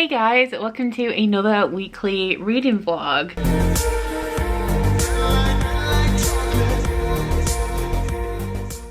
Hey guys, welcome to another weekly reading vlog.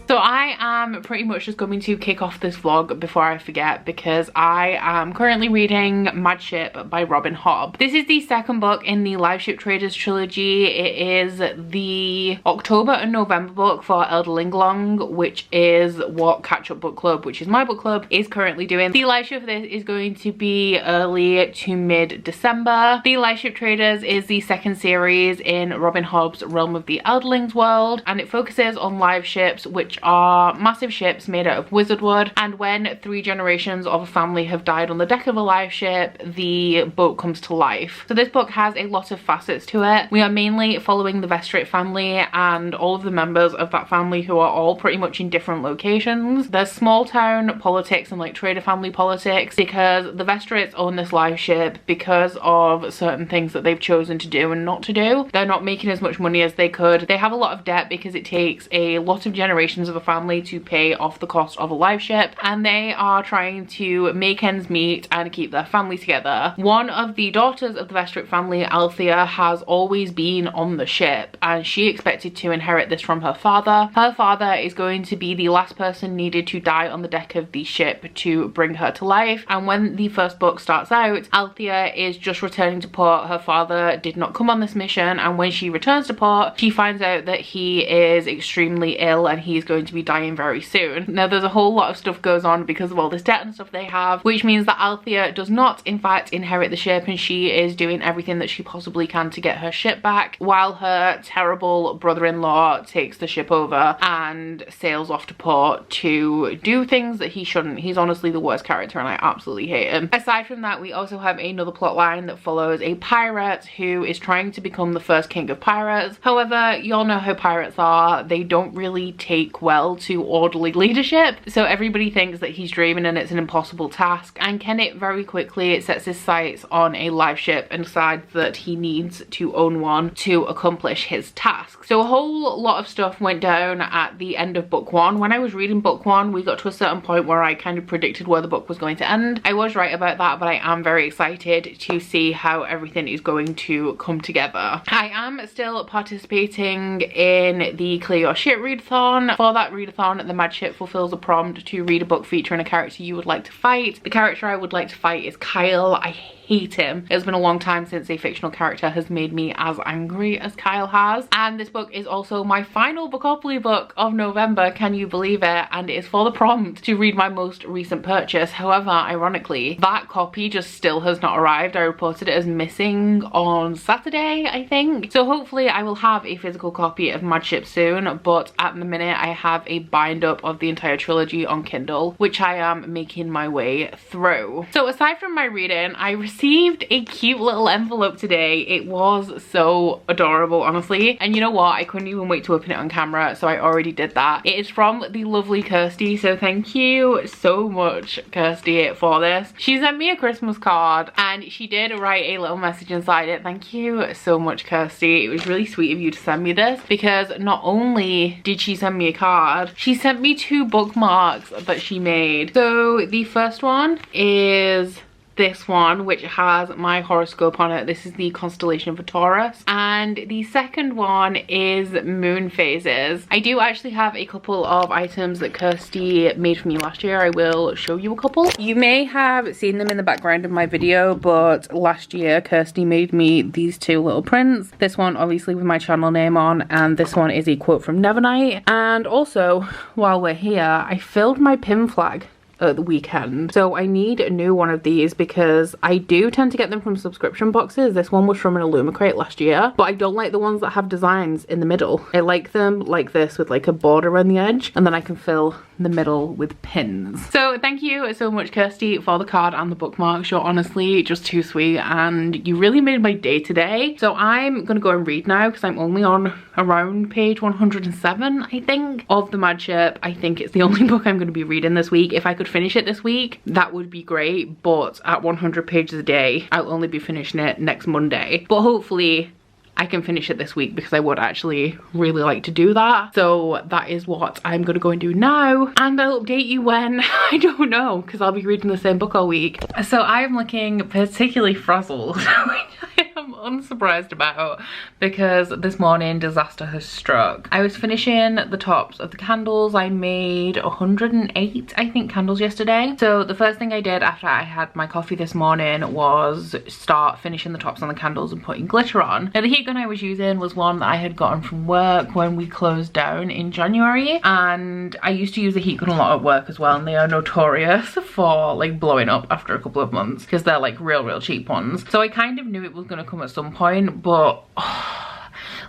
So I am pretty much just going to kick off this vlog before I forget, because I am currently reading Mad Ship by Robin Hobb. This is the second book in the Live Ship Traders trilogy. It is the October and November book for Elder Linglong, which is what Catch Up Book Club, which is my book club, is currently doing. The live ship for this is going to be early to mid-December. The Live Ship Traders is the second series in Robin Hobb's Realm of the Elderlings world, and it focuses on live ships, which are massive ships made out of wizard wood, and when 3 generations of a family have died on the deck of a live ship, the boat comes to life. So this book has a lot of facets to it. We are mainly following the Vestrit family and all of the members of that family, who are all pretty much in different locations. There's small town politics and like trader family politics, because the Vestrits own this live ship because of certain things that they've chosen to do and not to do. They're not making as much money as they could. They have a lot of debt because it takes a lot of generations of a family to pay off the cost of a live ship, and they are trying to make ends meet and keep their family together. One of the daughters of the Vestrit family, Althea, has always been on the ship, and she expected to inherit this from her father. Her father is going to be the last person needed to die on the deck of the ship to bring her to life, and when the first book starts out, Althea is just returning to port. Her father did not come on this mission, and when she returns to port, she finds out that he is extremely ill and he's going to be dying very soon. Now there's a whole lot of stuff goes on because of all this debt and stuff they have, which means that Althea does not in fact inherit the ship, and she is doing everything that she possibly can to get her ship back, while her terrible brother-in-law takes the ship over and sails off to port to do things that he shouldn't. He's honestly the worst character and I absolutely hate him. Aside from that, we also have another plot line that follows a pirate who is trying to become the first king of pirates. However, y'all know how pirates are. They don't really take well to orderly leadership, so everybody thinks that he's dreaming and it's an impossible task, and Kenneth very quickly sets his sights on a live ship and decides that he needs to own one to accomplish his task. So a whole lot of stuff went down at the end of book 1. When I was reading book 1, we got to a certain point where I kind of predicted where the book was going to end. I was right about that, but I am very excited to see how everything is going to come together. I am still participating in the Clear Your Shit readathon. For that readathon, the Mad Ship fulfills a prompt to read a book featuring a character you would like to fight. The character I would like to fight is Kyle. I hate him. It's been a long time since a fictional character has made me as angry as Kyle has. And this book is also my final Bookopoly book of November, can you believe it? And it is for the prompt to read my most recent purchase. However, ironically, that copy just still has not arrived. I reported it as missing on Saturday, I think. So hopefully I will have a physical copy of Mad Ship soon, but at the minute I have a bind up of the entire trilogy on Kindle, which I am making my way through. So aside from my reading, I received a cute little envelope today. It was so adorable, honestly, and you know what, I couldn't even wait to open it on camera, so I already did that. It is from the lovely Kirsty, so thank you so much, Kirsty, for this. She sent me a Christmas card and she did write a little message inside it. Thank you so much, Kirsty. It was really sweet of you to send me this, because not only did she send me a card, she sent me 2 bookmarks that she made. So the first one is this one, which has my horoscope on it. This is the constellation of Taurus, and the second one is moon phases. I do actually have a couple of items that Kirsty made for me last year. I will show you a couple. You may have seen them in the background of my video, but last year Kirsty made me these 2 little prints. This one obviously with my channel name on, and this one is a quote from Nevernight. And also, while we're here, I filled my pin flag at the weekend, so I need a new one of these because I do tend to get them from subscription boxes. This one was from an Illumicrate last year, but I don't like the ones that have designs in the middle. I like them like this with like a border around the edge, and then I can fill the middle with pins. So thank you so much, Kirsty, for the card and the bookmarks. You're honestly just too sweet and you really made my day today. So I'm gonna go and read now because I'm only on around page 107, I think, of the Mad Ship. I think it's the only book I'm gonna be reading this week. If I could finish it this week, that would be great, but at 100 pages a day, I'll only be finishing it next Monday. But hopefully I can finish it this week, because I would actually really like to do that. So that is what I'm gonna go and do now, and I'll update you when. I don't know, because I'll be reading the same book all week. So I'm looking particularly frazzled, which I am unsurprised about, because this morning disaster has struck. I was finishing the tops of the candles. I made 108, I think, candles yesterday. So the first thing I did after I had my coffee this morning was start finishing the tops on the candles and putting glitter on. Now the heat gun I was using was one that I had gotten from work when we closed down in January, and I used to use the heat gun a lot at work as well, and they are notorious for like blowing up after a couple of months because they're like real cheap ones. So I kind of knew it was going to come at some point, but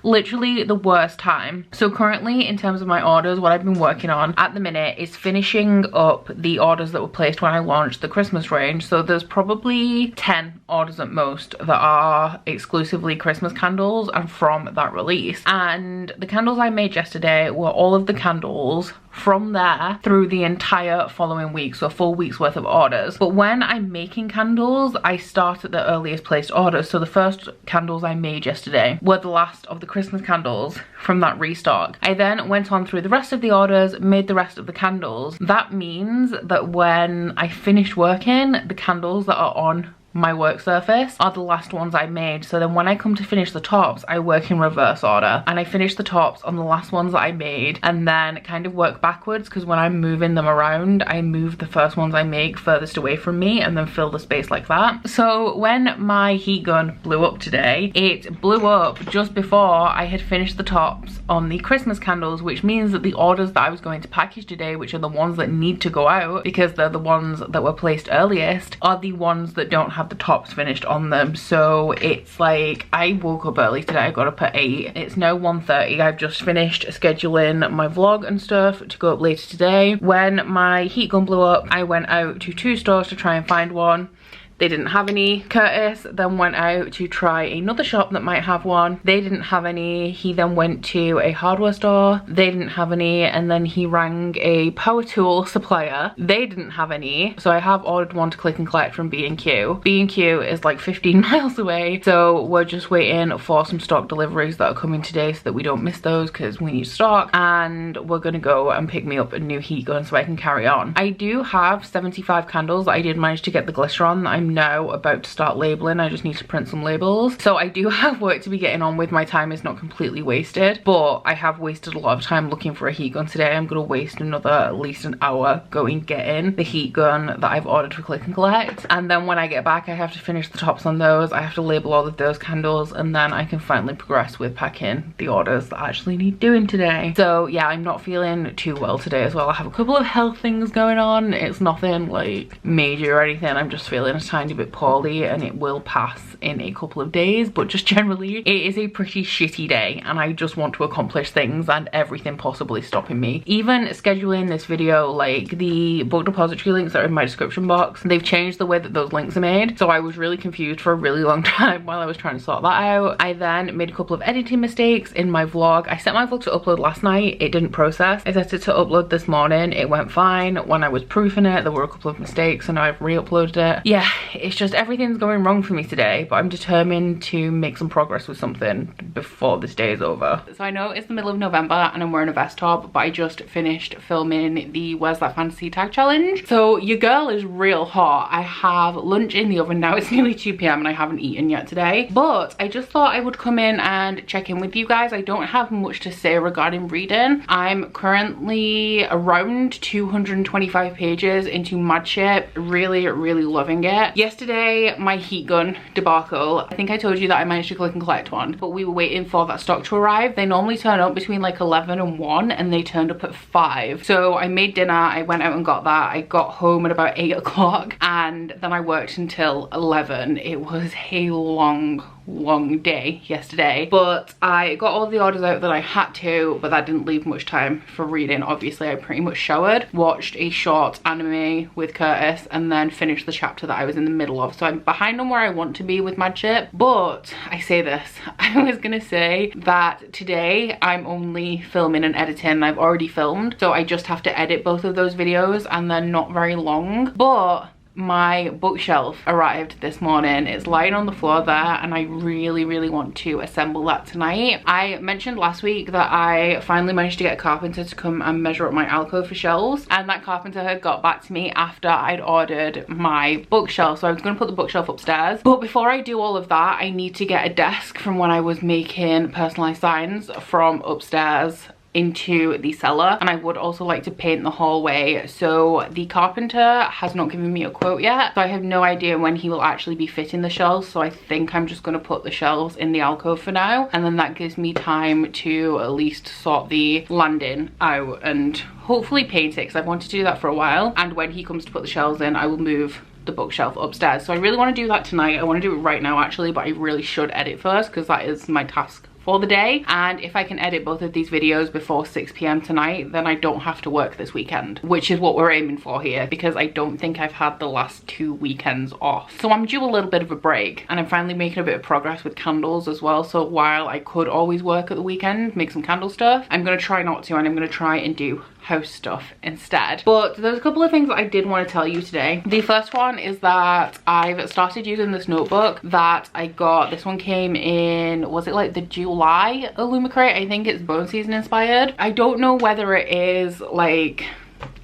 literally the worst time. So currently, in terms of my orders, what I've been working on at the minute is finishing up the orders that were placed when I launched the Christmas range. So there's probably 10 orders at most that are exclusively Christmas candles and from that release. And the candles I made yesterday were all of the candles from there through the entire following week, so a full week's worth of orders. But when I'm making candles, I start at the earliest placed orders. So the first candles I made yesterday were the last of the Christmas candles from that restock. I then went on through the rest of the orders, made the rest of the candles. That means that when I finish working, the candles that are on my work surface are the last ones I made. So then when I come to finish the tops, I work in reverse order, and I finish the tops on the last ones that I made, and then kind of work backwards, because when I'm moving them around, I move the first ones I make furthest away from me and then fill the space like that. So when my heat gun blew up today, it blew up just before I had finished the tops on the Christmas candles, which means that the orders that I was going to package today, which are the ones that need to go out because they're the ones that were placed earliest, are the ones that don't have the tops finished on them. So it's like, I woke up early today, I got up at 8. It's now 1:30. I've just finished scheduling my vlog and stuff to go up later today. When my heat gun blew up, I went out to 2 stores to try and find one. They didn't have any. Curtis then went out to try another shop that might have one. They didn't have any. He then went to a hardware store. They didn't have any. And then he rang a power tool supplier. They didn't have any. So I have ordered one to click and collect from B&Q. B&Q is like 15 miles away. So we're just waiting for some stock deliveries that are coming today so that we don't miss those, because we need stock. And we're gonna go and pick me up a new heat gun so I can carry on. I do have 75 candles that I did manage to get the glitter on that I'm now about to start labeling. I just need to print some labels. So I do have work to be getting on with. My time is not completely wasted, but I have wasted a lot of time looking for a heat gun today. I'm gonna waste another at least an hour going getting the heat gun that I've ordered for click and collect. And then when I get back, I have to finish the tops on those. I have to label all of those candles, and then I can finally progress with packing the orders that I actually need doing today. So yeah, I'm not feeling too well today as well. I have a couple of health things going on. It's nothing like major or anything. I'm just feeling a tiny bit poorly, and it will pass in a couple of days, but just generally it is a pretty shitty day, and I just want to accomplish things, and everything possibly stopping me. Even scheduling this video, like the book depository links that are in my description box, they've changed the way that those links are made, so I was really confused for a really long time while I was trying to sort that out. I then made a couple of editing mistakes in my vlog. I set my vlog to upload last night, it didn't process. I set it to upload this morning, it went fine. When I was proofing it, there were a couple of mistakes, and now I've re-uploaded it. Yeah, it's just everything's going wrong for me today, but I'm determined to make some progress with something before this day is over. So I know it's the middle of November and I'm wearing a vest top, but I just finished filming the Where's That Fantasy Tag Challenge. So your girl is real hot. I have lunch in the oven now. It's nearly 2 p.m. and I haven't eaten yet today, but I just thought I would come in and check in with you guys. I don't have much to say regarding reading. I'm currently around 225 pages into Mad Ship. Really loving it. Yesterday, my heat gun debacle, I think I told you that I managed to click and collect one, but we were waiting for that stock to arrive. They normally turn up between like 11 and 1, and they turned up at 5. So I made dinner, I went out and got that. I got home at about 8 o'clock, and then I worked until 11. It was a long day yesterday, but I got all the orders out that I had to, but that didn't leave much time for reading. Obviously, I pretty much showered, watched a short anime with Curtis, and then finished the chapter that I was in the middle of. So I'm behind on where I want to be with Mad Ship, but I say this, I was gonna say that today I'm only filming and editing. I've already filmed, so I just have to edit both of those videos, and they're not very long, but my bookshelf arrived this morning. It's lying on the floor there and I really want to assemble that tonight. I mentioned last week that I finally managed to get a carpenter to come and measure up my alcove for shelves, and that carpenter had got back to me after I'd ordered my bookshelf. So I was going to put the bookshelf upstairs, but before I do all of that I need to get a desk from when I was making personalized signs from upstairs into the cellar, and I would also like to paint the hallway. So the carpenter has not given me a quote yet, so I have no idea when he will actually be fitting the shelves. So I think I'm just going to put the shelves in the alcove for now, and then that gives me time to at least sort the landing out and hopefully paint it, because I've wanted to do that for a while. And when he comes to put the shelves in, I will move the bookshelf upstairs. So I really want to do that tonight. I want to do it right now actually, but I really should edit first because that is my task for the day. And if I can edit both of these videos before 6 p.m. tonight, then I don't have to work this weekend, which is what we're aiming for here, because I don't think I've had the last 2 weekends off. So I'm due a little bit of a break, and I'm finally making a bit of progress with candles as well. So while I could always work at the weekend, make some candle stuff, I'm going to try not to, and I'm going to try and do house stuff instead. But there's a couple of things that I did want to tell you today. The first one is that I've started using this notebook that I got. This one came in, was it like the July Illumicrate? I think it's bone season inspired. I don't know whether it is like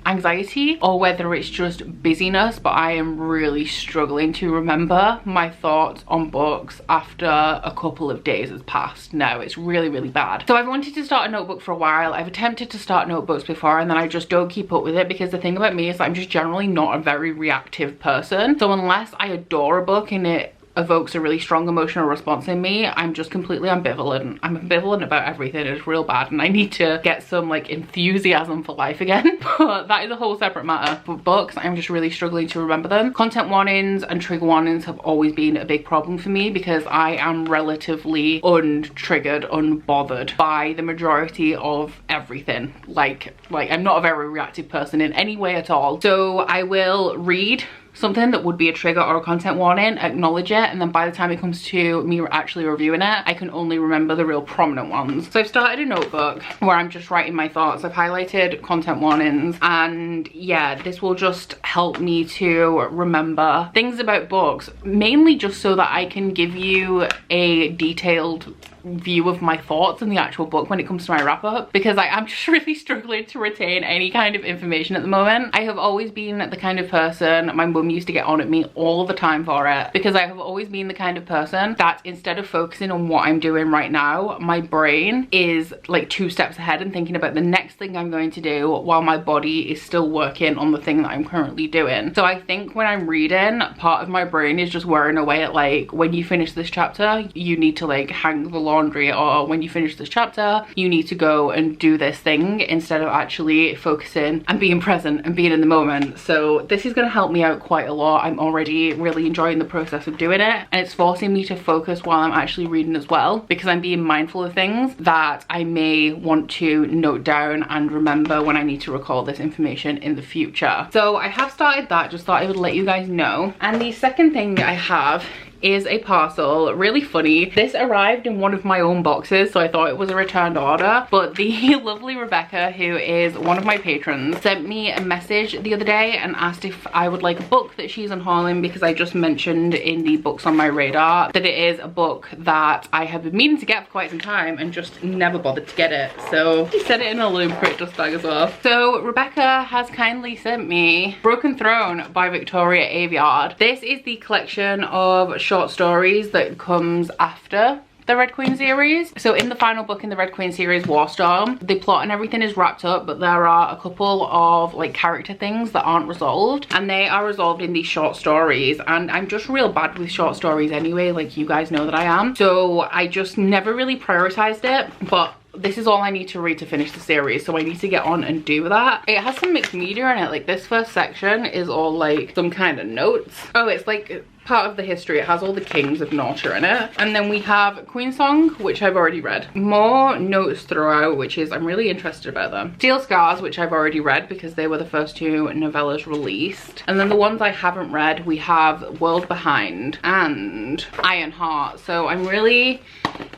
anxiety or whether it's just busyness, but I am really struggling to remember my thoughts on books after a couple of days has passed now. It's really bad. So I've wanted to start a notebook for a while. I've attempted to start notebooks before, and then I just don't keep up with it, because the thing about me is that I'm just generally not a very reactive person. So unless I adore a book and it evokes a really strong emotional response in me, I'm just completely ambivalent. I'm ambivalent about everything. It's real bad, and I need to get some like enthusiasm for life again. But that is a whole separate matter. For books, I'm just really struggling to remember them. Content warnings and trigger warnings have always been a big problem for me, because I am relatively untriggered, unbothered by the majority of everything. Like I'm not a very reactive person in any way at all. So I will read something that would be a trigger or a content warning, acknowledge it, and then by the time it comes to me actually reviewing it, I can only remember the real prominent ones. So I've started a notebook where I'm just writing my thoughts. I've highlighted content warnings, and yeah, this will just help me to remember things about books, mainly just so that I can give you a detailed view of my thoughts in the actual book when it comes to my wrap up, because I am just really struggling to retain any kind of information at the moment. I have always been the kind of person, my mum used to get on at me all the time for it, because I have always been the kind of person that instead of focusing on what I'm doing right now, my brain is like 2 steps ahead and thinking about the next thing I'm going to do while my body is still working on the thing that I'm currently doing. So I think when I'm reading, part of my brain is just whirring away at like, when you finish this chapter, you need to like hang the laundry, or when you finish this chapter, you need to go and do this thing, instead of actually focusing and being present and being in the moment. So this is going to help me out quite a lot. I'm already really enjoying the process of doing it, and it's forcing me to focus while I'm actually reading as well, because I'm being mindful of things that I may want to note down and remember when I need to recall this information in the future. So I have started that, just thought I would let you guys know. And the second thing I have is a parcel. Really funny, this arrived in one of my own boxes, so I thought it was a returned order, but the lovely Rebecca, who is one of my patrons, sent me a message the other day and asked if I would like a book that she's unhauling, because I just mentioned in the books on my radar that it is a book that I have been meaning to get for quite some time and just never bothered to get it. So she sent it in a Illumicrate dust bag as well. So Rebecca has kindly sent me Broken Throne by Victoria Aveyard. This is the collection of short stories that comes after the Red Queen series. So in the final book in the Red Queen series, Warstorm, the plot and everything is wrapped up, but there are a couple of like character things that aren't resolved, and they are resolved in these short stories. And I'm just real bad with short stories anyway, like you guys know that I am. So I just never really prioritized it, but this is all I need to read to finish the series, so I need to get on and do that. It has some mixed media in it. Like this first section is all like some kind of notes. Oh, it's like part of the history. It has all the kings of Norcia in it. And then we have Queen Song, which I've already read. More notes throughout, which is, I'm really interested about them. Steel Scars, which I've already read because they were the first 2 novellas released. And then the ones I haven't read, we have World Behind and Iron Heart. So I'm really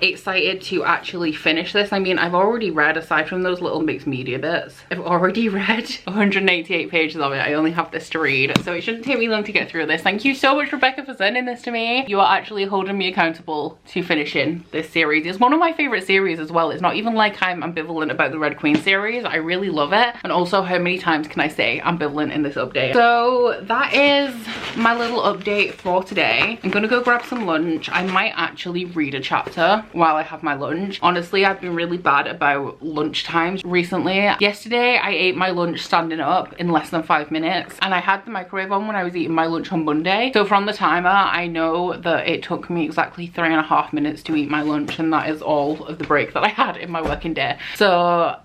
excited to actually finish this. I mean, I've already read, aside from those little mixed media bits, I've already read 188 pages of it. I only have this to read, so it shouldn't take me long to get through this. Thank you so much, Rebecca, for sending this to me. You are actually holding me accountable to finishing this series. It's one of my favorite series as well. It's not even like I'm ambivalent about the Red Queen series. I really love it. And also, how many times can I say ambivalent in this update? So that is my little update for today. I'm gonna go grab some lunch. I might actually read a chapter while I have my lunch. Honestly, I've been really bad about lunch times recently. Yesterday, I ate my lunch standing up in less than 5 minutes, and I had the microwave on when I was eating my lunch on Monday. So from the timer, I know that it took me exactly 3.5 minutes to eat my lunch, and that is all of the break that I had in my working day. So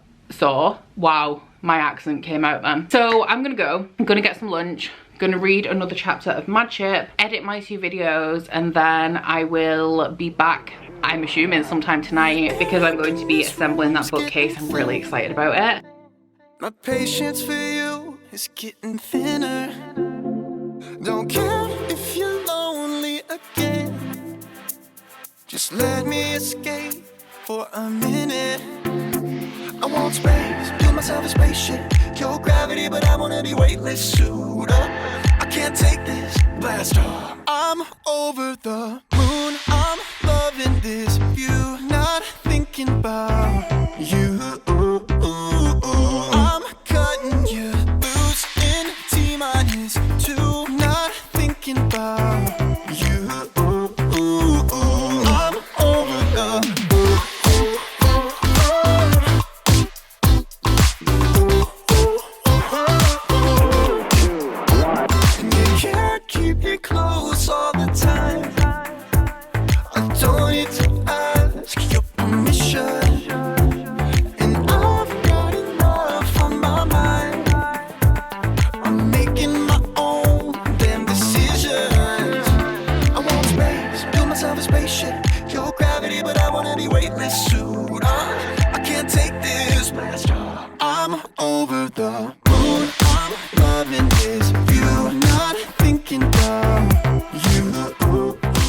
wow, my accent came out then. So I'm gonna get some lunch, gonna read another chapter of Mad Ship, edit my 2 videos, and then I will be back, I'm assuming sometime tonight, because I'm going to be assembling that bookcase. I'm really excited about it. My patience for you is getting thinner. Don't care if you're lonely again. Just let me escape for a minute. I want space, build myself a spaceship. Your gravity, but I wanna be weightless. Suit up, I can't take this blast off. I'm over the moon, I'm loving this view. Not thinking about you. I'm cutting you loose in T-2. Not thinking about you. I'm over the keep you close all the time. I don't need to ask your permission, and I've got enough on my mind. I'm making my own damn decisions. I want space, build myself a spaceship. Your gravity, but I wanna be weightless. Suit up, I can't take this blast off. I'm over the moon, I'm loving this view. Not thinking about you.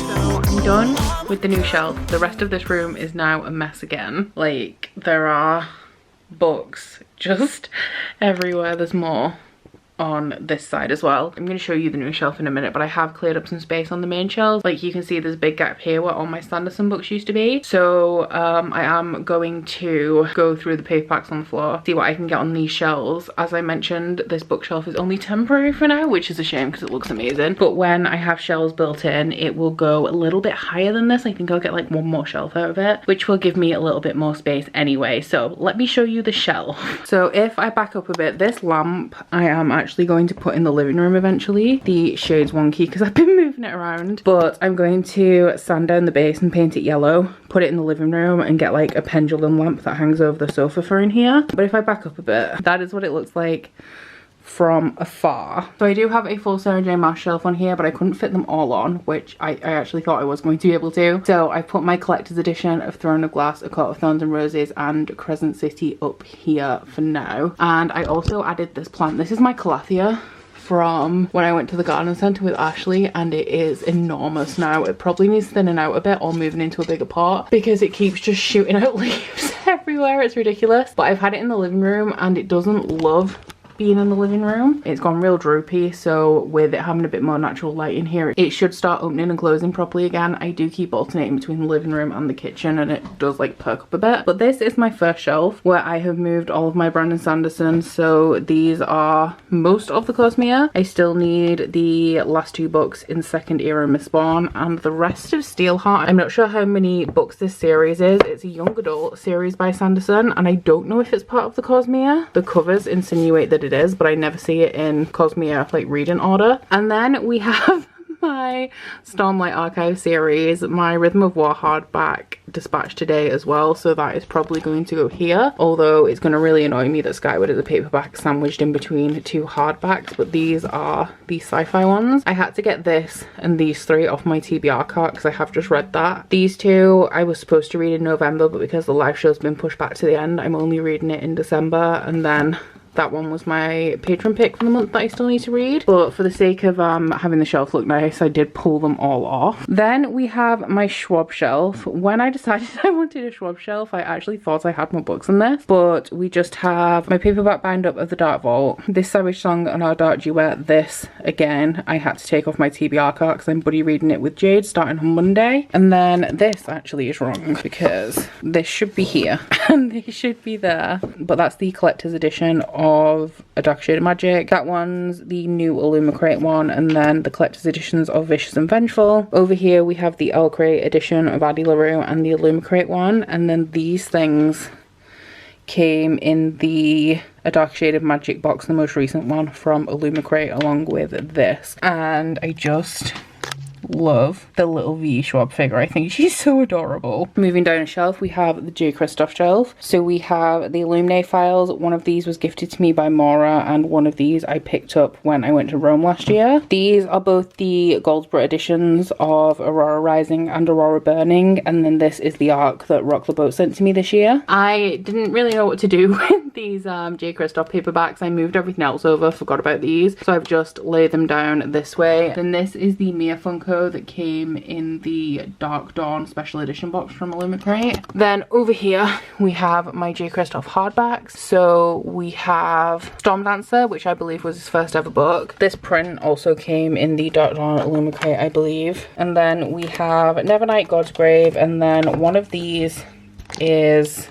So I'm done with the new shelf. The rest of this room is now a mess again. Like, there are books just everywhere. There's more on this side as well. I'm going to show you the new shelf in a minute, but I have cleared up some space on the main shelves. Like, you can see there's a big gap here where all my Sanderson books used to be. So I am going to go through the paperbacks on the floor, see what I can get on these shelves. As I mentioned, this bookshelf is only temporary for now, which is a shame because it looks amazing. But when I have shelves built in, it will go a little bit higher than this. I think I'll get like 1 more shelf out of it, which will give me a little bit more space anyway. So let me show you the shelf. So if I back up a bit, this lamp I am actually going to put in the living room eventually. The shade's wonky because I've been moving it around, but I'm going to sand down the base and paint it yellow, put it in the living room, and get like a pendulum lamp that hangs over the sofa for in here. But if I back up a bit, that is what it looks like from afar. So I do have a full Sarah J Maas shelf on here, but I couldn't fit them all on, which I actually thought I was going to be able to. So I put my collector's edition of Throne of Glass, A Court of Thorns and Roses, and Crescent City up here for now. And I also added this plant. This is my Calathea from when I went to the garden centre with Ashley, and it is enormous now. It probably needs thinning out a bit or moving into a bigger pot because it keeps just shooting out leaves everywhere. It's ridiculous. But I've had it in the living room and it doesn't love being in the living room. It's gone real droopy, so with it having a bit more natural light in here, it should start opening and closing properly again. I do keep alternating between the living room and the kitchen, and it does like perk up a bit. But this is my first shelf where I have moved all of my Brandon Sanderson. So these are most of the Cosmere. I still need the last 2 books in Second Era Mistborn and the rest of Steelheart. I'm not sure how many books this series is. It's a young adult series by Sanderson, and I don't know if it's part of the Cosmere. The covers insinuate that it is, but I never see it in Cosmere like reading order. And then we have my Stormlight Archive series, my Rhythm of War hardback dispatched today as well, so that is probably going to go here, although it's going to really annoy me that Skyward is a paperback sandwiched in between two hardbacks. But these are the sci-fi ones. I had to get this and these three off my TBR cart because I have just read that. These two I was supposed to read in November, but because the live show's been pushed back to the end, I'm only reading it in December. And then that one was my patron pick for the month that I still need to read. But for the sake of having the shelf look nice, I did pull them all off. Then we have my Schwab shelf. When I decided I wanted a Schwab shelf, I actually thought I had more books in this. But we just have my paperback bind up of The Dark Vault, this Savage Song and Our Dark Duet. This, again, I had to take off my TBR cart because I'm buddy reading it with Jade starting on Monday. And then this actually is wrong because this should be here and this should be there. But that's the collector's edition of A Dark Shade of Magic. That one's the new Illumicrate one, and then the collector's editions of Vicious and Vengeful. Over here we have the Owlcrate edition of Addie LaRue and the Illumicrate one, and then these things came in the A Dark Shade of Magic box, the most recent one from Illumicrate, along with this. And I just love the little V Schwab figure. I think she's so adorable. Moving down a shelf, we have the J. Kristoff shelf. So we have the Illuminate files. One of these was gifted to me by Maura, and one of these I picked up when I went to Rome last year. These are both the Goldsboro editions of Aurora Rising and Aurora Burning, and then this is the arc that Rock the Boat sent to me this year. I didn't really know what to do with these J. Kristoff paperbacks. I moved everything else over, forgot about these, so I've just laid them down this way. Then this is the Mia Funko that came in the Dark Dawn special edition box from Illumicrate. Then over here we have my J. Kristoff hardbacks. So we have Storm Dancer, which I believe was his first ever book. This print also came in the Dark Dawn Illumicrate, I believe. And then we have Nevernight, God's Grave, and then one of these is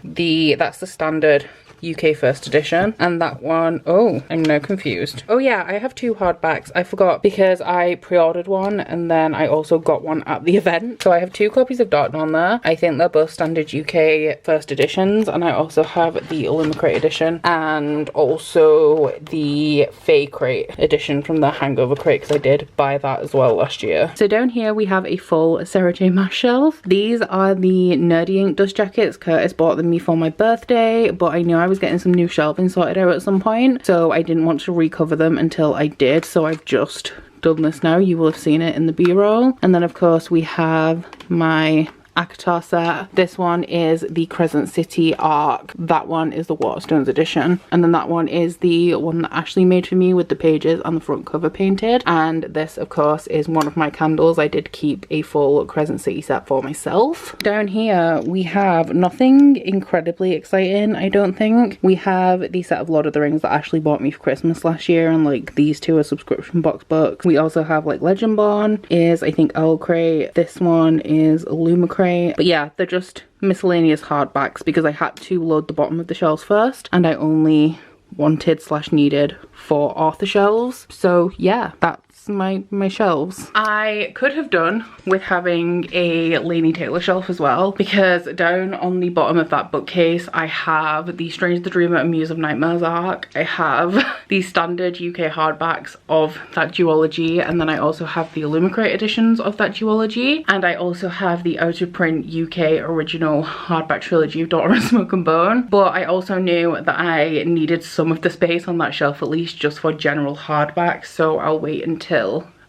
that's the standard UK first edition, and that one, oh, I'm now confused. Oh yeah, I have two hardbacks. I forgot because I pre-ordered one and then I also got one at the event. So I have two copies of Dark Dawn there. I think they're both standard UK first editions, and I also have the Illumicrate edition and also the Fae Crate edition from the Hangover Crate, because I did buy that as well last year. So down here we have a full Sarah J. Maas shelf. These are the Nerdy Ink dust jackets. Curtis bought them me for my birthday, but I knew I was getting some new shelving sorted out at some point, so I didn't want to recover them until I did, so I've just done this now. You will have seen it in the b-roll. And then of course we have my Akatar set. This one is the Crescent City arc. That one is the Waterstones edition, and then that one is the one that Ashley made for me with the pages and the front cover painted. And this of course is one of my candles. I did keep a full Crescent City set for myself. Down here we have nothing incredibly exciting, I don't think. We have the set of Lord of the Rings that Ashley bought me for Christmas last year, and like these two are subscription box books. We also have like Legendborn is I think Owlcrate. This one is Illumicrate. But yeah, they're just miscellaneous hardbacks because I had to load the bottom of the shelves first, and I only wanted / needed 4 author shelves. So yeah, that's my shelves. I could have done with having a Laini Taylor shelf as well, because down on the bottom of that bookcase I have the Strange the Dreamer and Muse of Nightmares arc. I have the standard UK hardbacks of that duology, and then I also have the Illumicrate editions of that duology, and I also have the out of print UK original hardback trilogy of Daughter of Smoke and Bone. But I also knew that I needed some of the space on that shelf at least just for general hardbacks, so I'll wait until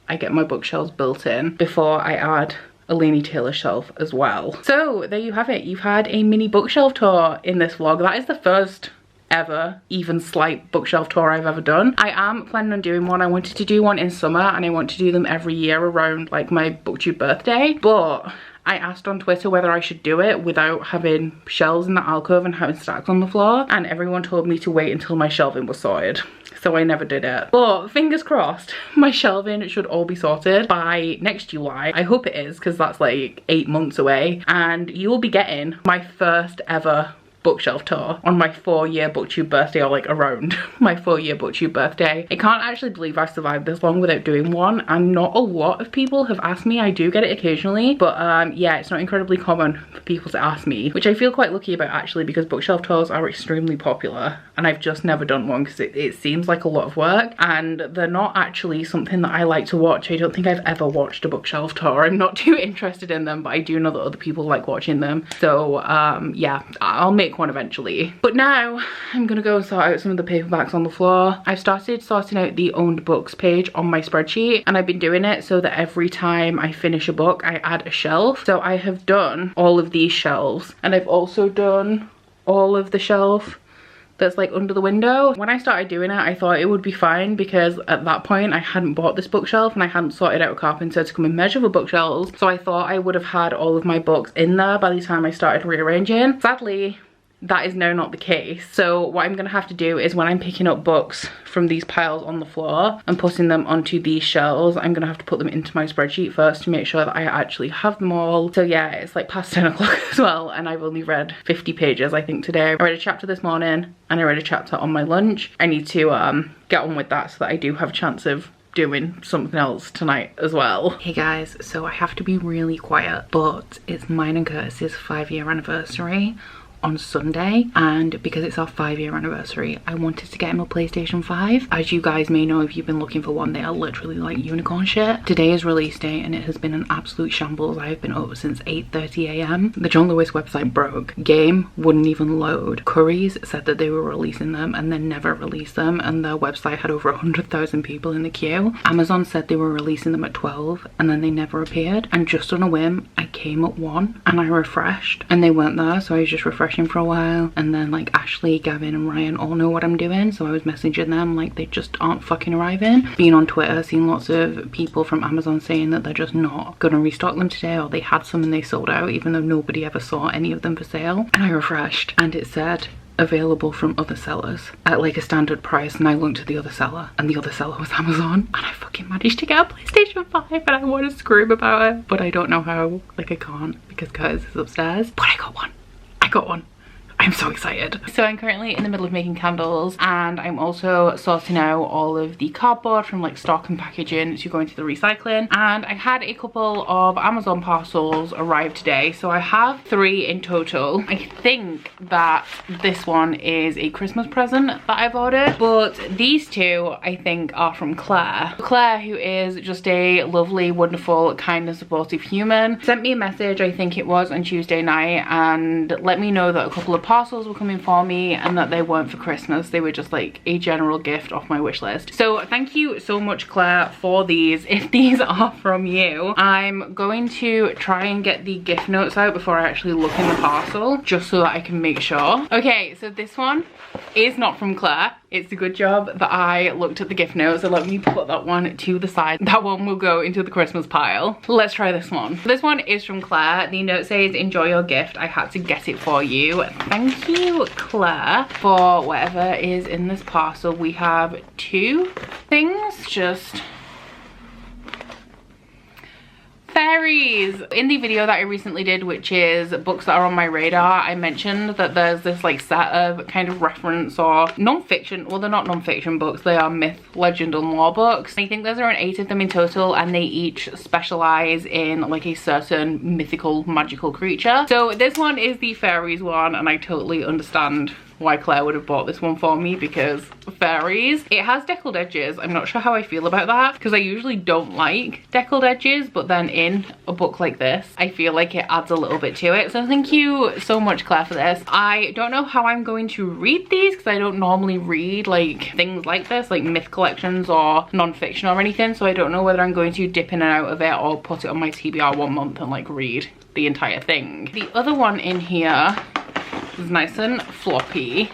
I get my bookshelves built in before I add a Laini Taylor shelf as well. So there you have it. You've had a mini bookshelf tour in this vlog. That is the first ever even slight bookshelf tour I've ever done. I am planning on doing one. I wanted to do one in summer, and I want to do them every year around like my booktube birthday, but I asked on Twitter whether I should do it without having shelves in the alcove and having stacks on the floor, and everyone told me to wait until my shelving was sorted. So I never did it. But fingers crossed, my shelving should all be sorted by next July. I hope it is, because that's like 8 months away, and you will be getting my first ever bookshelf tour on my 4-year booktube birthday, or like around my 4-year booktube birthday. I can't actually believe I survived this long without doing one, and not a lot of people have asked me. I do get it occasionally, but yeah, it's not incredibly common for people to ask me, which I feel quite lucky about actually, because bookshelf tours are extremely popular and I've just never done one because it seems like a lot of work, and they're not actually something that I like to watch. I don't think I've ever watched a bookshelf tour. I'm not too interested in them, but I do know that other people like watching them. So yeah, I'll make one eventually. But now I'm gonna go and sort out some of the paperbacks on the floor. I've started sorting out the owned books page on my spreadsheet, and I've been doing it so that every time I finish a book I add a shelf. So I have done all of these shelves, and I've also done all of the shelf that's like under the window. When I started doing it, I thought it would be fine because at that point I hadn't bought this bookshelf and I hadn't sorted out a carpenter to come and measure for bookshelves. So I thought I would have had all of my books in there by the time I started rearranging. Sadly, that is now not the case. So what I'm gonna have to do is when I'm picking up books from these piles on the floor and putting them onto these shelves, I'm gonna have to put them into my spreadsheet first to make sure that I actually have them all. So yeah, it's like past 10 o'clock as well, and I've only read 50 pages I think today. I read a chapter this morning and I read a chapter on my lunch. I need to get on with that so that I do have a chance of doing something else tonight as well. Hey guys, so I have to be really quiet, but it's mine and Curtis's 5-year anniversary on Sunday, and because it's our 5-year anniversary, I wanted to get him a PlayStation 5. As you guys may know if you've been looking for one, they are literally like unicorn shit. Today is release day and it has been an absolute shambles. I've been up since 8:30 a.m. The John Lewis website broke. Game wouldn't even load. Currys said that they were releasing them and then never released them, and their website had over 100,000 people in the queue. Amazon said they were releasing them at 12 and then they never appeared, and just on a whim I came at 1 and I refreshed and they weren't there, so I was just refreshing for a while, and then like Ashley, Gavin and Ryan all know what I'm doing, so I was messaging them like they just aren't fucking arriving. Being on Twitter, seeing lots of people from Amazon saying that they're just not gonna restock them today, or they had some and they sold out, even though nobody ever saw any of them for sale. And I refreshed and it said available from other sellers at like a standard price, and I looked at the other seller and the other seller was Amazon, and I fucking managed to get a PlayStation 5, and I want to scream about it, but I don't know how. Like I can't because Curtis is upstairs, but I got one. I'm so excited. So I'm currently in the middle of making candles, and I'm also sorting out all of the cardboard from like stock and packaging to go into the recycling. And I had a couple of Amazon parcels arrive today, so I have 3 in total. I think that this one is a Christmas present that I've ordered, but these 2 I think are from Claire. Claire, who is just a lovely, wonderful, kind and supportive human, sent me a message, I think it was on Tuesday night, and let me know that a couple of parcels were coming for me and that they weren't for Christmas. They were just like a general gift off my wish list. So thank you so much, Claire, for these. If these are from you, I'm going to try and get the gift notes out before I actually look in the parcel, just so that I can make sure. Okay, so this one is not from Claire. It's a good job that I looked at the gift notes, so let me put that one to the side. That one will go into the Christmas pile. Let's try this one. This one is from Claire. The note says, enjoy your gift. I had to get it for you. Thank you, Claire, for whatever is in this parcel. We have 2 things, just fairies. In the video that I recently did, which is books that are on my radar, I mentioned that there's this like set of kind of reference or non-fiction, well they're not non-fiction books, they are myth, legend and lore books. I think there's around 8 of them in total, and they each specialize in like a certain mythical magical creature. So this one is the fairies one, and I totally understand why Claire would have bought this one for me, because fairies. It has deckled edges. I'm not sure how I feel about that, because I usually don't like deckled edges, but then in a book like this I feel like it adds a little bit to it. So thank you so much, Claire, for this. I don't know how I'm going to read these, because I don't normally read like things like this, like myth collections or non-fiction or anything, so I don't know whether I'm going to dip in and out of it or put it on my TBR one month and like read the entire thing. The other one in here is nice and floppy.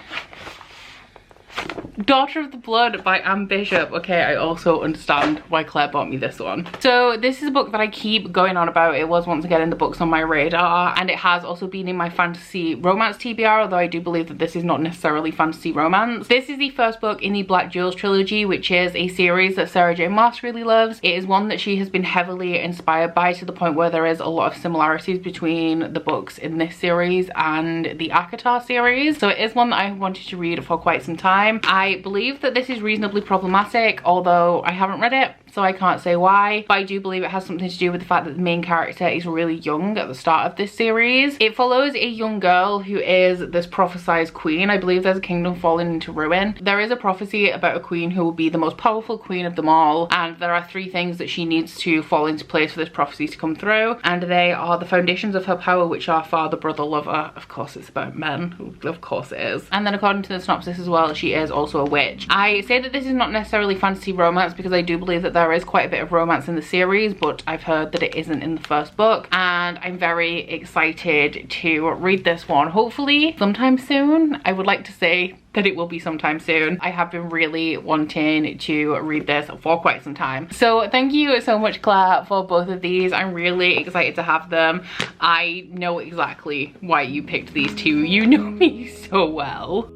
Daughter of the Blood by Anne Bishop. Okay, I also understand why Claire bought me this one. So this is a book that I keep going on about. It was once again in the books on my radar, and it has also been in my fantasy romance TBR, although I do believe that this is not necessarily fantasy romance. This is the first book in the Black Jewels trilogy, which is a series that Sarah J Maas really loves. It is one that she has been heavily inspired by, to the point where there is a lot of similarities between the books in this series and the ACOTAR series. So it is one that I wanted to read for quite some time. I believe that this is reasonably problematic, although I haven't read it, so I can't say why, but I do believe it has something to do with the fact that the main character is really young at the start of this series. It follows a young girl who is this prophesized queen. I believe there's a kingdom falling into ruin. There is a prophecy about a queen who will be the most powerful queen of them all, and there are 3 things that she needs to fall into place for this prophecy to come through, and they are the foundations of her power, which are father, brother, lover. Of course it's about men, of course it is. And then according to the synopsis as well, she is also a witch. I say that this is not necessarily fantasy romance because I do believe that there is quite a bit of romance in the series, but I've heard that it isn't in the first book, and I'm very excited to read this one, hopefully sometime soon. I would like to say that it will be sometime soon. I have been really wanting to read this for quite some time. So thank you so much, Claire, for both of these. I'm really excited to have them. I know exactly why you picked these two. You know me so well.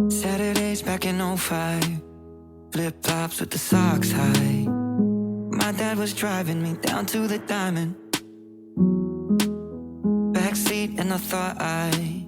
Saturdays back in '05, flip-flops with the socks high. My dad was driving me down to the Diamond backseat, and I thought I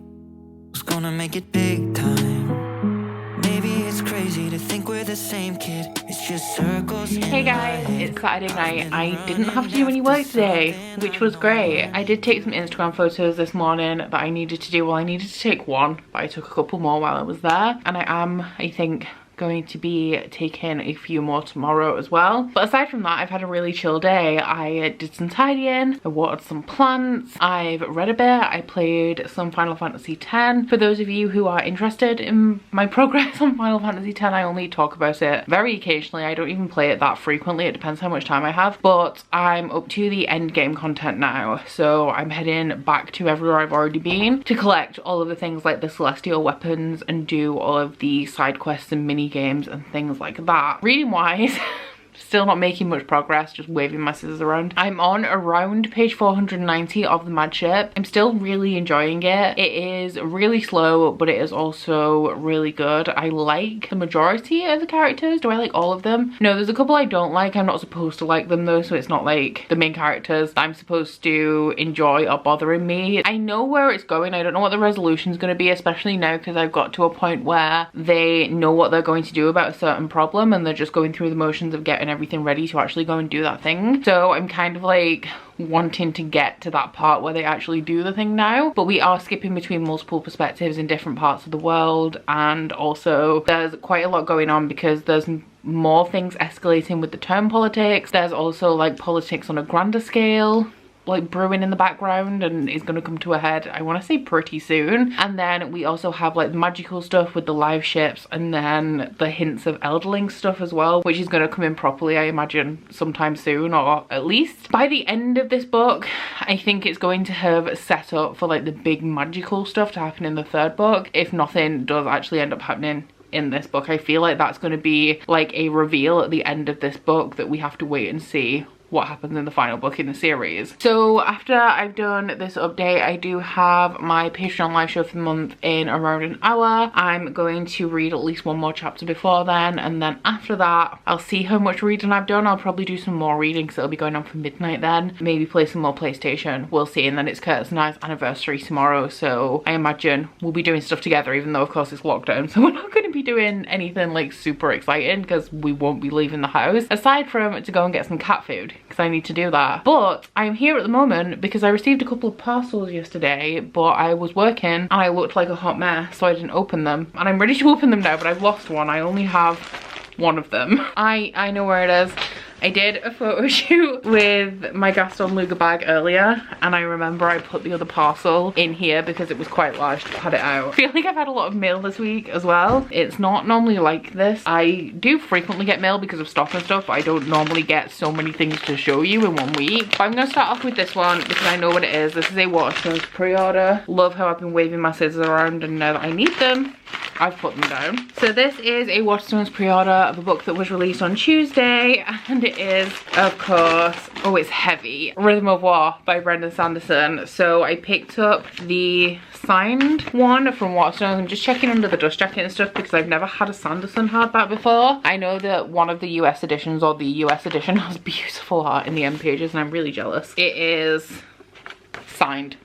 was gonna make it big time. Maybe it's crazy to think we're the same kid. It's just circles. Hey guys, it's Saturday night. I didn't have to do any work today, which was great. I did take some Instagram photos this morning that I needed to do. Well, I needed to take one, but I took a couple more while I was there, and I am, I think, going to be taking a few more tomorrow as well. But aside from that, I've had a really chill day. I did some tidying, I watered some plants, I've read a bit, I played some Final Fantasy X. For those of you who are interested in my progress on Final Fantasy X, I only talk about it very occasionally. I don't even play it that frequently. It depends how much time I have, but I'm up to the end game content now, so I'm heading back to everywhere I've already been to collect all of the things like the celestial weapons and do all of the side quests and mini games and things like that. Reading wise, still not making much progress, just waving my scissors around. I'm on around page 490 of the Mad Ship. I'm still really enjoying it. It is really slow, but it is also really good. I like the majority of the characters. Do I like all of them? No, there's a couple I don't like. I'm not supposed to like them though, so it's not like the main characters that I'm supposed to enjoy are bothering me. I know where it's going. I don't know what the resolution is going to be, especially now because I've got to a point where they know what they're going to do about a certain problem, and they're just going through the motions of getting everything ready to actually go and do that thing. So I'm kind of like wanting to get to that part where they actually do the thing now, but we are skipping between multiple perspectives in different parts of the world, and also there's quite a lot going on because there's more things escalating with the term politics. There's also like politics on a grander scale like brewing in the background, and is going to come to a head, I want to say, pretty soon. And then we also have like the magical stuff with the live ships, and then the hints of elderling stuff as well, which is going to come in properly, I imagine, sometime soon, or at least by the end of this book. I think it's going to have set up for like the big magical stuff to happen in the 3rd book, if nothing does actually end up happening in this book. I feel like that's going to be like a reveal at the end of this book that we have to wait and see what happens in the final book in the series. So after I've done this update, I do have my Patreon live show for the month in around an hour. I'm going to read at least one more chapter before then, and then after that I'll see how much reading I've done. I'll probably do some more reading because it'll be going on for midnight then. Maybe play some more PlayStation, we'll see. And then it's Curtis and I's anniversary tomorrow, so I imagine we'll be doing stuff together, even though of course it's lockdown, so we're not going to be doing anything like super exciting because we won't be leaving the house, aside from to go and get some cat food, because I need to do that. But I'm here at the moment because I received a couple of parcels yesterday, but I was working and I looked like a hot mess, so I didn't open them. And I'm ready to open them now, but I've lost one. I only have one of them. I know where it is. I did a photo shoot with my Gaston Luga bag earlier, and I remember I put the other parcel in here because it was quite large to pad it out. I feel like I've had a lot of mail this week as well. It's not normally like this. I do frequently get mail because of stock and stuff, but I don't normally get so many things to show you in one week. But I'm gonna start off with this one because I know what it is. This is a Waterstones pre-order. Love how I've been waving my scissors around, and now that I need them, I've put them down. So this is a Waterstones pre-order of a book that was released on Tuesday, and it is, of course, oh, it's heavy, Rhythm of War by Brendan Sanderson. So I picked up the signed one from Waterstones. I'm just checking under the dust jacket and stuff because I've never had a Sanderson hardback before. I know that one of the US editions, or the US edition, has beautiful art in the end pages, and I'm really jealous. It is signed.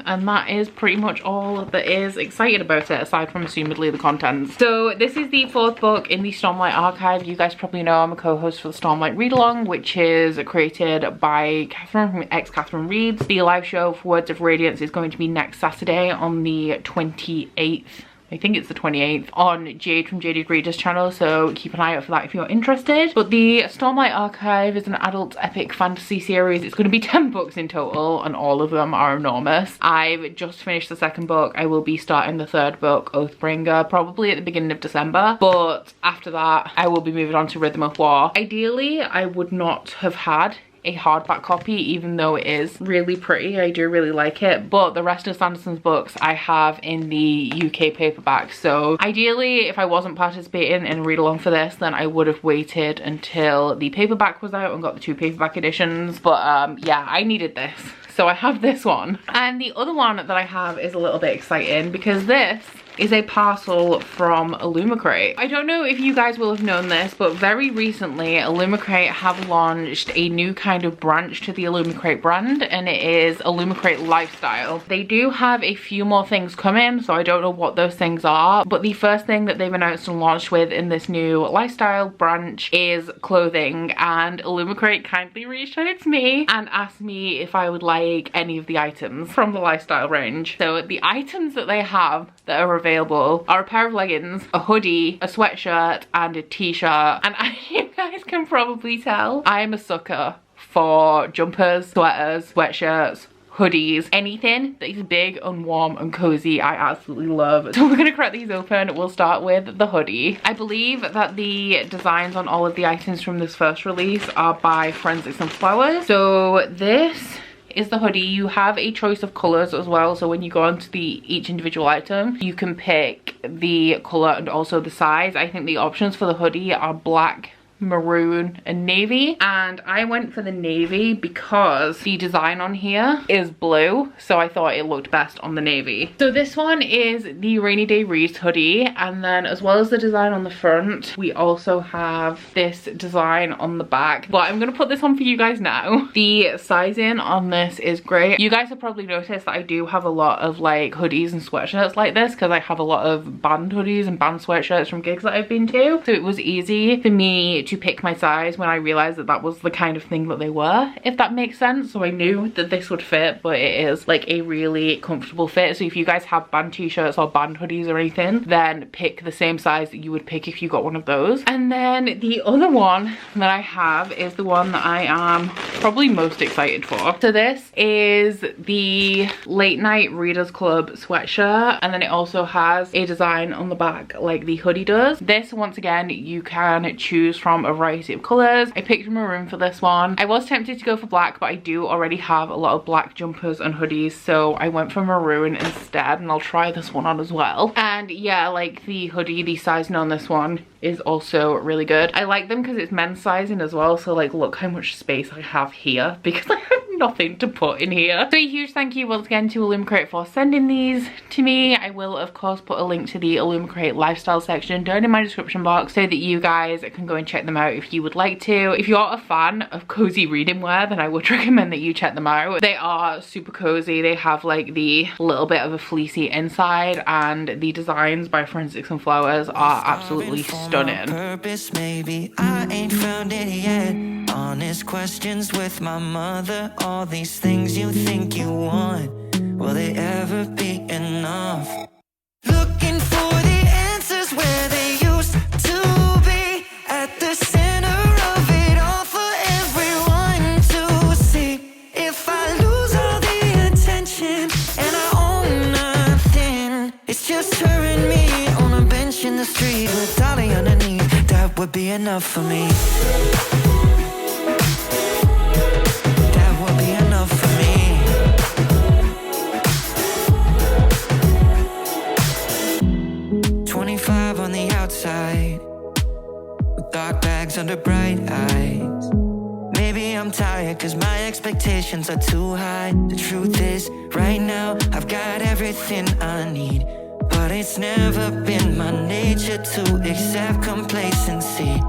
And that is pretty much all that is excited about it, aside from assumedly the contents. So this is the 4th book in the Stormlight archive. You guys probably know I'm a co-host for the Stormlight Read Along, which is created by Catherine from Catherine Reads. The live show for Words of Radiance is going to be next Saturday on the 28th. I think it's the 28th on Jade from Jaded Readers channel, so keep an eye out for that if you're interested. But the Stormlight Archive is an adult epic fantasy series. It's going to be 10 books in total, and all of them are enormous. I've just finished the 2nd book. I will be starting the 3rd book, Oathbringer, probably at the beginning of December. But after that, I will be moving on to Rhythm of War. Ideally, I would not have had a hardback copy, even though it is really pretty. I do really like it, but the rest of Sanderson's books I have in the UK paperback. So ideally, if I wasn't participating in a read along for this, then I would have waited until the paperback was out and got the 2 paperback editions. But yeah, I needed this, so I have this one. And the other one that I have is a little bit exciting because this is a parcel from Illumicrate. I don't know if you guys will have known this, but very recently Illumicrate have launched a new kind of branch to the Illumicrate brand, and it is Illumicrate Lifestyle. They do have a few more things coming, so I don't know what those things are, but the first thing that they've announced and launched with in this new lifestyle branch is clothing, and Illumicrate kindly reached out to me and asked me if I would like any of the items from the lifestyle range. So the items that they have that are available are a pair of leggings, a hoodie, a sweatshirt, and a t-shirt. And as you guys can probably tell, I'm a sucker for jumpers, sweaters, sweatshirts, hoodies, anything that is big and warm and cozy. I absolutely love. So we're gonna crack these open. We'll start with the hoodie. I believe that the designs on all of the items from this first release are by Forensics and Flowers. So this is the hoodie. You have a choice of colors as well, so when you go onto each individual item, you can pick the color and also the size. I think the options for the hoodie are black, maroon, and navy, and I went for the navy because the design on here is blue, so I thought it looked best on the navy. So this one is the Rainy Day Reads hoodie, and then as well as the design on the front, we also have this design on the back, but I'm gonna put this on for you guys now. The sizing on this is great. You guys have probably noticed that I do have a lot of like hoodies and sweatshirts like this because I have a lot of band hoodies and band sweatshirts from gigs that I've been to, so it was easy for me to pick my size when I realized that that was the kind of thing that they were, if that makes sense. So I knew that this would fit, but it is like a really comfortable fit. So if you guys have band t-shirts or band hoodies or anything, then pick the same size that you would pick if you got one of those. And then the other one that I have is the one that I am probably most excited for. So this is the Late Night Readers Club sweatshirt, and then it also has a design on the back like the hoodie does. This, once again, you can choose from a variety of colors. I picked maroon for this one. I was tempted to go for black, but I do already have a lot of black jumpers and hoodies, so I went for maroon instead, and I'll try this one on as well. And yeah, like the hoodie, the sizing on this one is also really good. I like them because it's men's sizing as well, so like look how much space I have here because I have nothing to put in here. So a huge thank you once again to Illumicrate for sending these to me. I will of course put a link to the Illumicrate lifestyle section down in my description box so that you guys can go and check them out if you would like to. If you're a fan of cozy reading wear, then I would recommend that you check them out. They are super cozy. They have like the little bit of a fleecy inside, and the designs by Forensics and Flowers are absolutely stunning. Purpose, maybe I ain't found it yet. Honest questions with my mother. All these things you think you want, will they ever be enough? Looking for the answers where they used to be, at the center of it all for would be enough for me. That would be enough for me. 25 on the outside, with dark bags under bright eyes. Maybe I'm tired cause my expectations are too high. The truth is, right now I've got everything I need, but it's never been my nature to accept complacency.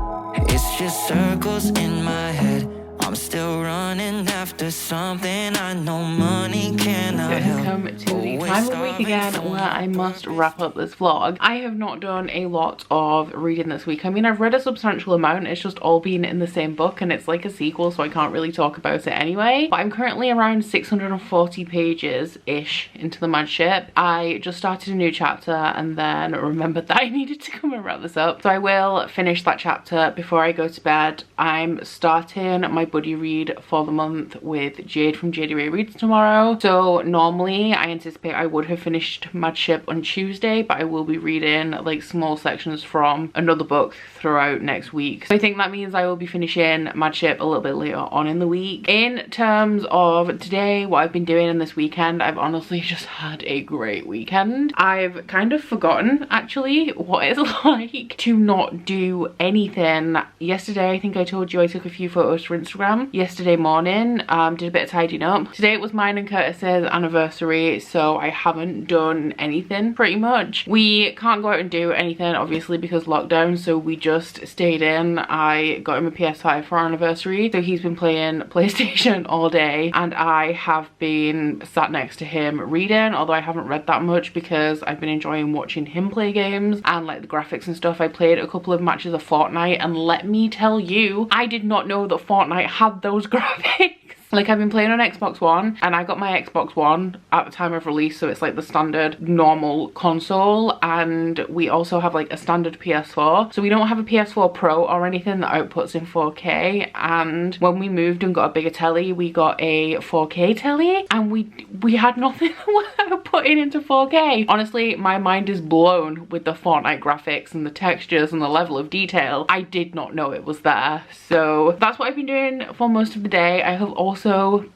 It's just circles in my head. I'm still running after something I know money cannot help. Come to the time of week again where I must wrap up this vlog. I have not done a lot of reading this week. I mean, I've read a substantial amount. It's just all been in the same book and it's like a sequel, so I can't really talk about it anyway. But I'm currently around 640 pages-ish into the mad ship. I just started a new chapter and then remembered that I needed to come and wrap this up. So I will finish that chapter before I go to bed. I'm starting my buddy read for the month with Jade from JD Ray Reads tomorrow. So normally I anticipate I would have finished Mad Ship on Tuesday, but I will be reading like small sections from another book throughout next week. So I think that means I will be finishing Mad Ship a little bit later on in the week. In terms of today, what I've been doing in this weekend, I've honestly just had a great weekend. I've kind of forgotten actually what it's like to not do anything. Yesterday I think I told you I took a few photos for Instagram. Yesterday morning, did a bit of tidying up. Today it was mine and Curtis's anniversary, so I haven't done anything pretty much. We can't go out and do anything obviously because lockdown, so we just stayed in. I got him a PS5 for our anniversary, so he's been playing PlayStation all day and I have been sat next to him reading, although I haven't read that much because I've been enjoying watching him play games and like the graphics and stuff. I played a couple of matches of Fortnite and let me tell you, I did not know that Fortnite had those graphics. Like, I've been playing on Xbox One and I got my Xbox One at the time of release, so it's like the standard normal console, and we also have like a standard PS4. So we don't have a PS4 Pro or anything that outputs in 4K, and when we moved and got a bigger telly, we got a 4K telly and we had nothing that was outputting into 4K. Honestly, my mind is blown with the Fortnite graphics and the textures and the level of detail. I did not know it was there. So that's what I've been doing for most of the day. I have also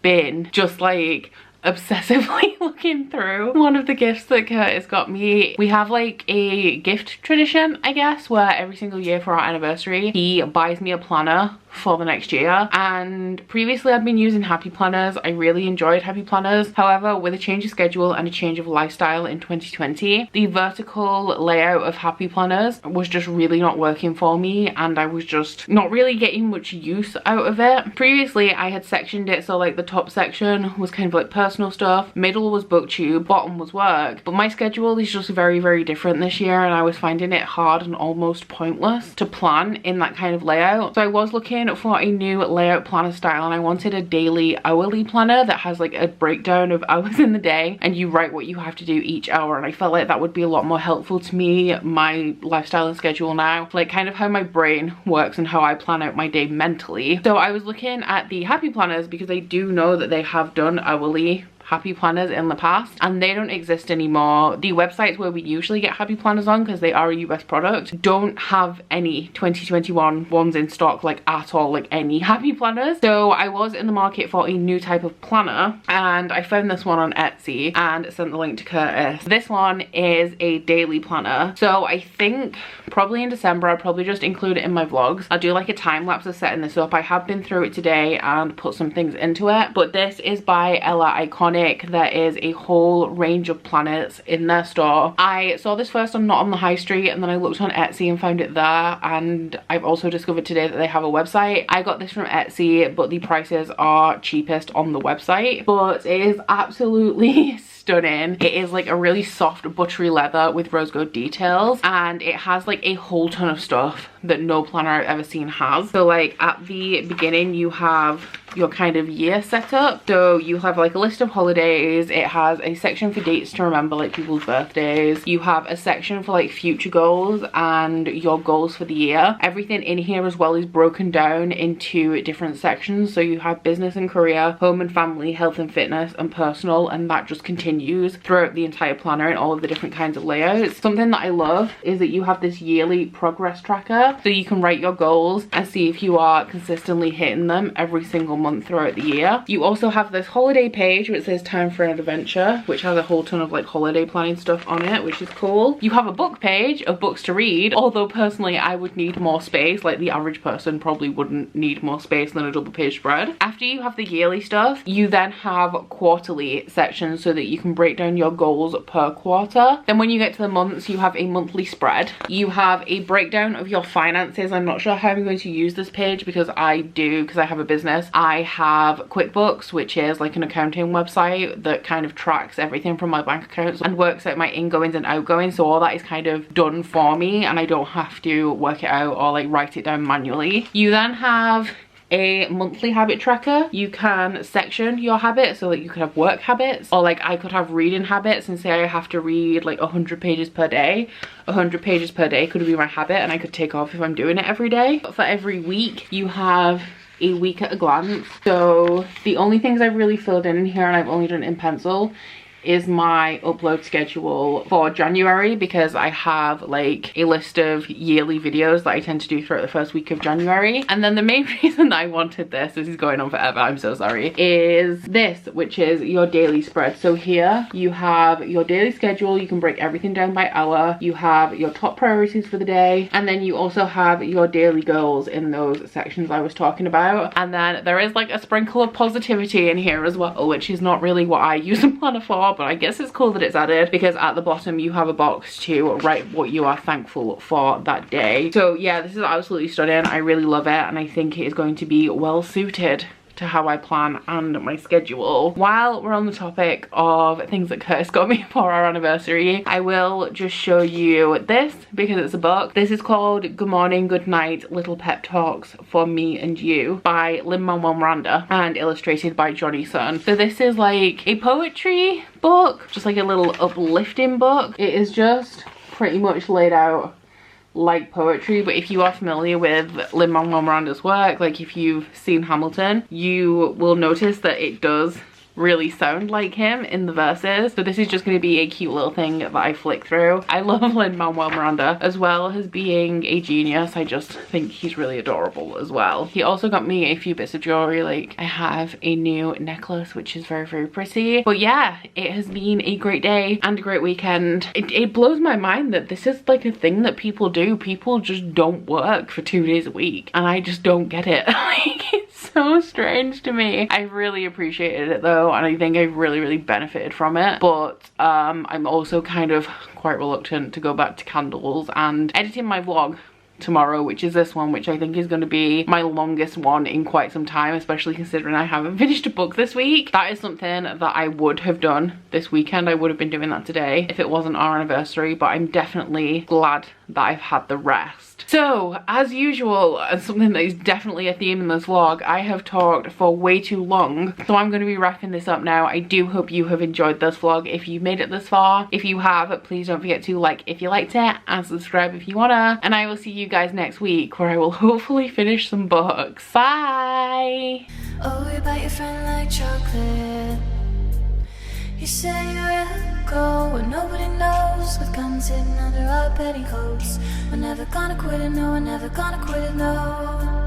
been just like obsessively looking through one of the gifts that Curtis got me. We have like a gift tradition, I guess, where every single year for our anniversary he buys me a planner for the next year, and previously I've been using happy planners. I really enjoyed happy planners. However, with a change of schedule and a change of lifestyle in 2020, the vertical layout of happy planners was just really not working for me and I was just not really getting much use out of it. Previously I had sectioned it so like the top section was kind of like personal stuff, middle was booktube, bottom was work, but my schedule is just very, very different this year and I was finding it hard and almost pointless to plan in that kind of layout. So I was looking for a new layout planner style and I wanted a daily hourly planner that has like a breakdown of hours in the day and you write what you have to do each hour, and I felt like that would be a lot more helpful to me, my lifestyle and schedule now, like kind of how my brain works and how I plan out my day mentally. So I was looking at the happy planners because I do know that they have done hourly happy planners in the past and they don't exist anymore. The websites where we usually get happy planners on, because they are a US product, don't have any 2021 ones in stock, like at all, like any happy planners. So I was in the market for a new type of planner and I found this one on Etsy and sent the link to Curtis. This one is a daily planner, so I think probably in December I'll probably just include it in my vlogs. I'll do like a time lapse of setting this up. I have been through it today and put some things into it, but this is by Ella Iconic. There is a whole range of planners in their store. I saw this first on Not on the High Street and then I looked on Etsy and found it there, and I've also discovered today that they have a website. I got this from Etsy, but the prices are cheapest on the website, but it is absolutely stunning. It is like a really soft buttery leather with rose gold details and it has like a whole ton of stuff that no planner I've ever seen has. So like at the beginning you have your kind of year set up. So you have like a list of holidays. It has a section for dates to remember, like people's birthdays. You have a section for like future goals and your goals for the year. Everything in here as well is broken down into different sections. So you have business and career, home and family, health and fitness, and personal, and that just continues throughout the entire planner in all of the different kinds of layouts. Something that I love is that you have this yearly progress tracker, so you can write your goals and see if you are consistently hitting them every single month throughout the year. You also have this holiday page which says time for an adventure, which has a whole ton of like holiday planning stuff on it, which is cool. You have a book page of books to read, although personally I would need more space. Like the average person probably wouldn't need more space than a double page spread. After you have the yearly stuff, you then have quarterly sections so that you can break down your goals per quarter. Then when you get to the months, you have a monthly spread. You have a breakdown of your finances. I'm not sure how I'm going to use this page because I have a business. I have QuickBooks, which is like an accounting website that kind of tracks everything from my bank accounts and works out my ingoings and outgoings. So all that is kind of done for me and I don't have to work it out or like write it down manually. You then have a monthly habit tracker. You can section your habits so that you could have work habits, or like I could have reading habits and say I have to read like 100 pages per day. 100 pages per day could be my habit and I could take off if I'm doing it every day. But for every week you have a week at a glance. So the only things I've really filled in here, and I've only done in pencil, is my upload schedule for January, because I have like a list of yearly videos that I tend to do throughout the first week of January. And then the main reason that I wanted this is going on forever, I'm so sorry, is this, which is your daily spread. So here you have your daily schedule. You can break everything down by hour. You have your top priorities for the day, and then you also have your daily goals in those sections I was talking about. And then there is like a sprinkle of positivity in here as well, which is not really what I use a planner for, but I guess it's cool that it's added, because at the bottom you have a box to write what you are thankful for that day. So yeah, this is absolutely stunning. I really love it, and I think it is going to be well suited to how I plan and my schedule. While we're on the topic of things that Curtis got me for our anniversary, I will just show you this because it's a book. This is called Good Morning, Good Night, Little Pep Talks for Me and You by Lin-Manuel Miranda and illustrated by Johnny Sun. So this is like a poetry book, just like a little uplifting book. It is just pretty much laid out like poetry, but if you are familiar with Lin-Manuel Miranda's work, like if you've seen Hamilton, you will notice that it does really sound like him in the verses. So this is just going to be a cute little thing that I flick through. I love Lin-Manuel Miranda as well as being a genius. I just think he's really adorable as well. He also got me a few bits of jewelry. Like I have a new necklace which is very, very pretty. But yeah, it has been a great day and a great weekend. It blows my mind that this is like a thing that people do. People just don't work for 2 days a week, and I just don't get it. Like it's so strange to me. I really appreciated it though, and I think I've really benefited from it. But I'm also kind of quite reluctant to go back to candles and editing my vlog tomorrow, which is this one, which I think is going to be my longest one in quite some time, especially considering I haven't finished a book this week. That is something that I would have done this weekend. I would have been doing that today if it wasn't our anniversary, but I'm definitely glad that I've had the rest. So as usual, and something that is definitely a theme in this vlog, I have talked for way too long, so I'm going to be wrapping this up now. I do hope you have enjoyed this vlog if you made it this far. If you have, please don't forget to like if you liked it and subscribe if you wanna, and I will see you guys next week where I will hopefully finish some books. Bye! Oh, you bite your friend like chocolate. You say you'll go where nobody knows, with guns hidden under our petticoats. We're never gonna quit it, no, we're never gonna quit it, no.